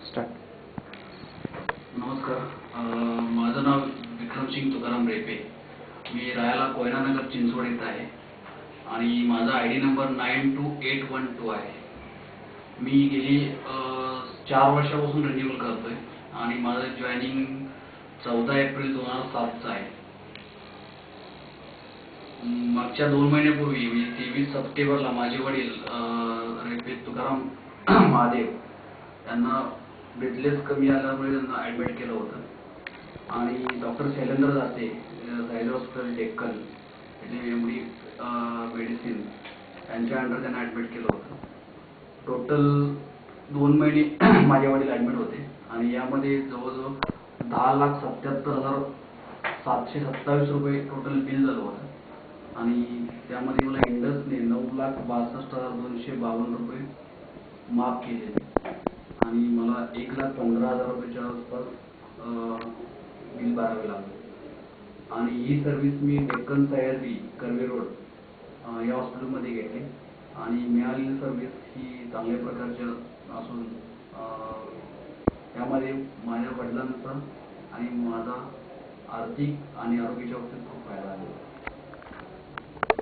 Start. नमस्कार. माझं नाव विक्रमसिंग तुकाराम रेपे. मी राहायला कोयनानगर चिंचवड येथे आहे आणि माझा ID नंबर 92812 आहे. मी गेली 4 वर्षापासून रिन्यूअल करतोय आणि माझं जॉईनिंग 14 एप्रिल 2007 आहे. मागच्या 2 महिन्यापूर्वी म्हणजे 23 सप्टेंबरला माझे वडील रेपे तुकाराम महादेव यांना ब्रेथलेस कमी आल्यामुळे त्यांना ॲडमिट केलं होतं आणि डॉक्टर शैलेंद्र दाते सायझर हॉस्पिटल डेक्कन यांनी MD मेडिसिन यांच्या अंडर त्यांना ॲडमिट केलं होतं. टोटल 2 महिने माझे वडील ॲडमिट होते आणि यामध्ये जवळजवळ 10,77,727 रुपये टोटल बिल झालं होतं आणि त्यामध्ये मला इंडसने 9,62,252 रुपये माफ केलेले आणि मला 1,15,000 रुपयाच्या आसपास बिल भरावे लागले. आणि ही सर्व्हिस मी डेक्कन सह्याद्री कर्वे रोड या हॉस्पिटलमध्ये घेतली आणि मिळालेली सर्व्हिस ही चांगल्या प्रकारच्या असून त्यामध्ये माझ्या वडिलांचा आणि माझा आर्थिक आणि आरोग्याच्या बाबतीत खूप फायदा आहे.